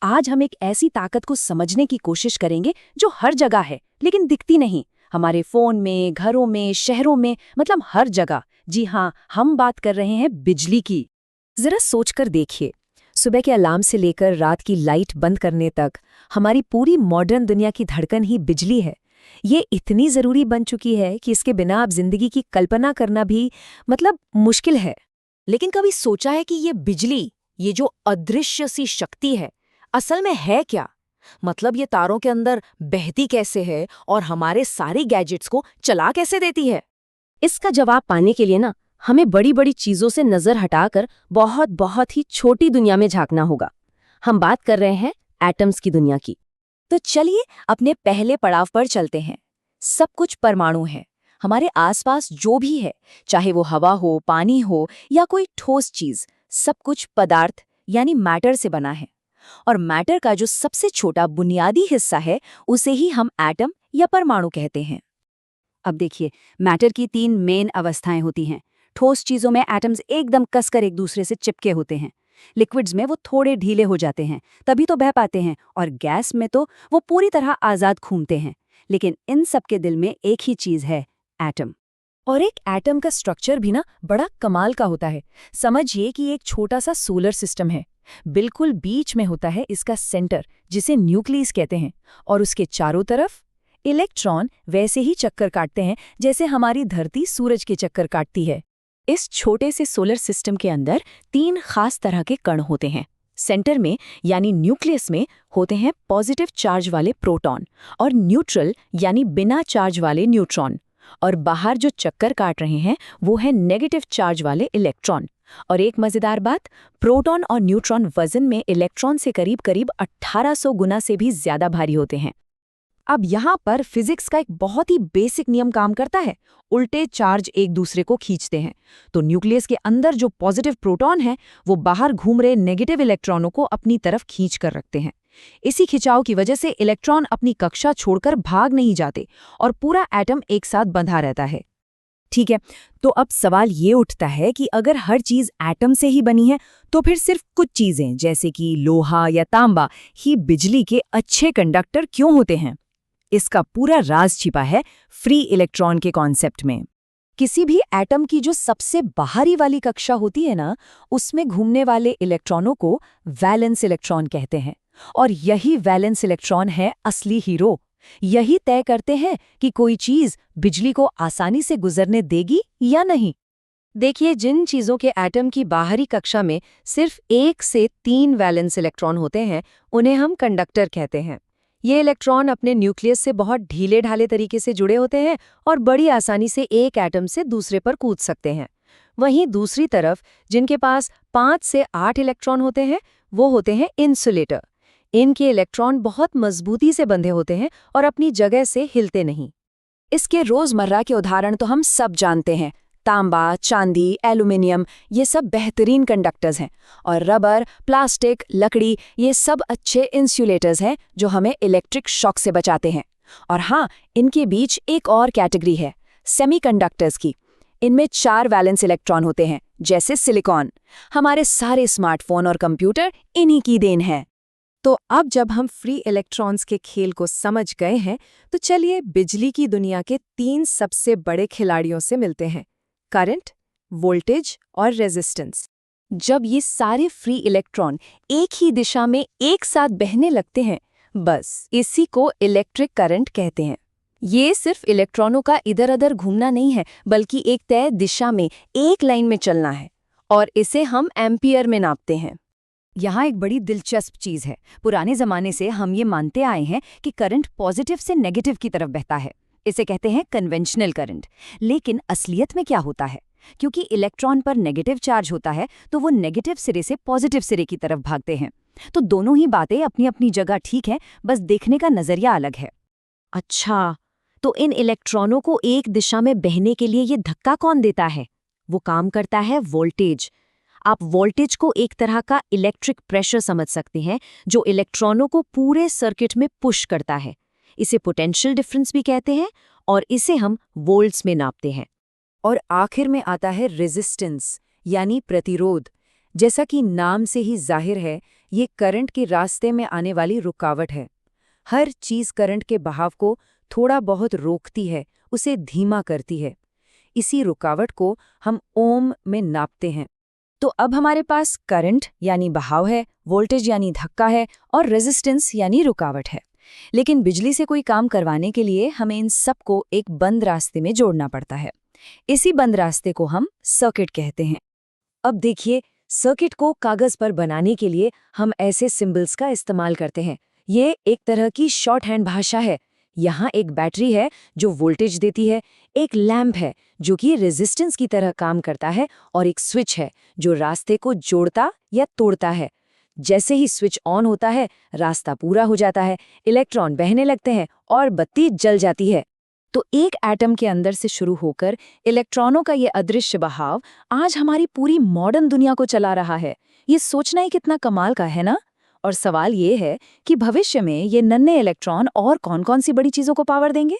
आज हम एक ऐसी ताकत को समझने की कोशिश करेंगे जो हर जगह है लेकिन दिखती नहीं। हमारे फोन में, घरों में, शहरों में, मतलब हर जगह। जी हाँ, हम बात कर रहे हैं बिजली की। जरा सोचकर देखिए, सुबह के अलार्म से लेकर रात की लाइट बंद करने तक हमारी पूरी मॉडर्न दुनिया की धड़कन ही बिजली है। ये इतनी जरूरी बन चुकी है कि इसके बिना आप जिंदगी की कल्पना करना भी मुश्किल है। लेकिन कभी सोचा है कि ये बिजली, ये जो अदृश्य सी शक्ति है, असल में है क्या? मतलब ये तारों के अंदर बहती कैसे है और हमारे सारे गैजेट्स को चला कैसे देती है? इसका जवाब पाने के लिए हमें बड़ी बड़ी चीजों से नजर हटाकर बहुत बहुत ही छोटी दुनिया में झांकना होगा। हम बात कर रहे हैं एटम्स की दुनिया की। तो चलिए अपने पहले पड़ाव पर चलते हैं। सब कुछ परमाणु है। हमारे आसपास जो भी है, चाहे वो हवा हो, पानी हो या कोई ठोस चीज, सब कुछ पदार्थ यानी मैटर से बना है। और मैटर का जो सबसे छोटा बुनियादी हिस्सा है, उसे ही हम एटम या परमाणु कहते हैं। अब देखिए, मैटर की 3 मेन अवस्थाएं होती हैं। ठोस चीजों में एटम्स एकदम कसकर एक दूसरे से चिपके होते हैं। लिक्विड्स में वो थोड़े ढीले हो जाते हैं, तभी तो बह पाते हैं। और गैस में तो वो पूरी तरह आजाद घूमते हैं। लेकिन इन सब के दिल में एक ही चीज है, एटम। और एक एटम का स्ट्रक्चर भी बड़ा कमाल का होता है। समझिए कि एक छोटा सा सोलर सिस्टम है। बिल्कुल बीच में होता है इसका सेंटर, जिसे न्यूक्लियस कहते हैं। और उसके चारों तरफ इलेक्ट्रॉन वैसे ही चक्कर काटते हैं जैसे हमारी धरती सूरज के चक्कर काटती है। इस छोटे से सोलर सिस्टम के अंदर 3 खास तरह के कण होते हैं। सेंटर में यानी न्यूक्लियस में होते हैं पॉजिटिव चार्ज वाले प्रोटॉन और न्यूट्रल यानी बिना चार्ज वाले न्यूट्रॉन। और बाहर जो चक्कर काट रहे हैं वो है नेगेटिव चार्ज वाले इलेक्ट्रॉन। और एक मजेदार बात, प्रोटॉन और न्यूट्रॉन वजन में इलेक्ट्रॉन से करीब करीब 1800 गुना से भी ज्यादा भारी होते हैं। अब यहाँ पर फिजिक्स का एक बहुत ही बेसिक नियम काम करता है। उल्टे चार्ज एक दूसरे को खींचते हैं। तो न्यूक्लियस के अंदर जो पॉजिटिव प्रोटॉन है, वो बाहर घूम रहे नेगेटिव इलेक्ट्रॉनों को अपनी तरफ खींच कर रखते हैं। इसी खिंचाव की वजह से इलेक्ट्रॉन अपनी कक्षा छोड़कर भाग नहीं जाते और पूरा एटम एक साथ बंधा रहता है। ठीक है, तो अब सवाल ये उठता है कि अगर हर चीज एटम से ही बनी है, तो फिर सिर्फ कुछ चीजें जैसे कि लोहा या तांबा ही बिजली के अच्छे कंडक्टर क्यों होते हैं? इसका पूरा राज छिपा है फ्री इलेक्ट्रॉन के कॉन्सेप्ट में। किसी भी एटम की जो सबसे बाहरी वाली कक्षा होती है उसमें घूमने वाले इलेक्ट्रॉनों को वैलेंस इलेक्ट्रॉन कहते हैं। और यही वैलेंस इलेक्ट्रॉन है असली हीरो। यही तय करते हैं कि कोई चीज बिजली को आसानी से गुजरने देगी या नहीं। देखिए, जिन चीजों के एटम की बाहरी कक्षा में सिर्फ 1 से 3 वैलेंस इलेक्ट्रॉन होते हैं, उन्हें हम कंडक्टर कहते हैं। ये इलेक्ट्रॉन अपने न्यूक्लियस से बहुत ढीले ढाले तरीके से जुड़े होते हैं और बड़ी आसानी से एक एटम से दूसरे पर कूद सकते हैं। वहीं दूसरी तरफ जिनके पास 5 से 8 इलेक्ट्रॉन होते हैं, वो होते हैं इंसुलेटर। इनके इलेक्ट्रॉन बहुत मजबूती से बंधे होते हैं और अपनी जगह से हिलते नहीं। इसके रोजमर्रा के उदाहरण तो हम सब जानते हैं। तांबा, चांदी, एल्यूमिनियम, ये सब बेहतरीन कंडक्टर्स हैं। और रबर, प्लास्टिक, लकड़ी, ये सब अच्छे इंसुलेटर्स हैं जो हमें इलेक्ट्रिक शॉक से बचाते हैं। और हाँ, इनके बीच एक और कैटेगरी है, सेमीकंडक्टर्स की। इनमें 4 वैलेंस इलेक्ट्रॉन होते हैं, जैसे सिलिकॉन। हमारे सारे स्मार्टफोन और कंप्यूटर इन्हीं की देन है। तो अब जब हम फ्री इलेक्ट्रॉन्स के खेल को समझ गए हैं, तो चलिए बिजली की दुनिया के 3 सबसे बड़े खिलाड़ियों से मिलते हैं, करंट, वोल्टेज और रेजिस्टेंस। जब ये सारे फ्री इलेक्ट्रॉन एक ही दिशा में एक साथ बहने लगते हैं, बस इसी को इलेक्ट्रिक करंट कहते हैं। ये सिर्फ इलेक्ट्रॉनों का इधर उधर घूमना नहीं है, बल्कि एक तय दिशा में एक लाइन में चलना है। और इसे हम एम्पियर में नापते हैं। यहाँ एक बड़ी दिलचस्प चीज है। पुराने जमाने से हम ये मानते आए हैं कि करंट पॉजिटिव से नेगेटिव की तरफ बहता है। इसे कहते हैं कन्वेंशनल करंट। लेकिन असलियत में क्या होता है? क्योंकि इलेक्ट्रॉन पर नेगेटिव चार्ज होता है, तो वो नेगेटिव सिरे से पॉजिटिव सिरे की तरफ भागते हैं। तो दोनों ही बातें अपनी अपनी जगह ठीक है, बस देखने का नजरिया अलग है। अच्छा, तो इन इलेक्ट्रॉनों को एक दिशा में बहने के लिए ये धक्का कौन देता है? वो काम करता है वोल्टेज। आप वोल्टेज को एक तरह का इलेक्ट्रिक प्रेशर समझ सकते हैं, जो इलेक्ट्रॉनों को पूरे सर्किट में पुश करता है। इसे पोटेंशियल डिफरेंस भी कहते हैं और इसे हम वोल्ट्स में नापते हैं। और आखिर में आता है रेजिस्टेंस यानी प्रतिरोध। जैसा कि नाम से ही जाहिर है, ये करंट के रास्ते में आने वाली रुकावट है। हर चीज करंट के बहाव को थोड़ा बहुत रोकती है, उसे धीमा करती है। इसी रुकावट को हम ओम में नापते हैं। तो अब हमारे पास करंट यानी बहाव है, वोल्टेज यानी धक्का है और रेजिस्टेंस यानी रुकावट है। लेकिन बिजली से कोई काम करवाने के लिए हमें इन सबको एक बंद रास्ते में जोड़ना पड़ता है। इसी बंद रास्ते को हम सर्किट कहते हैं। अब देखिए, सर्किट को कागज पर बनाने के लिए हम ऐसे सिंबल्स का इस्तेमाल करते हैं। ये एक तरह की शॉर्ट हैंड भाषा है। यहाँ एक बैटरी है जो वोल्टेज देती है, एक लैंप है जो कि रेजिस्टेंस की तरह काम करता है और एक स्विच है जो रास्ते को जोड़ता या तोड़ता है। जैसे ही स्विच ऑन होता है, रास्ता पूरा हो जाता है, इलेक्ट्रॉन बहने लगते हैं और बत्ती जल जाती है। तो एक एटम के अंदर से शुरू होकर इलेक्ट्रॉनों का ये अदृश्य बहाव आज हमारी पूरी मॉडर्न दुनिया को चला रहा है। ये सोचना ही कितना कमाल का है ना? और सवाल ये है कि भविष्य में ये नन्हे इलेक्ट्रॉन और कौन-कौन सी बड़ी चीजों को पावर देंगे?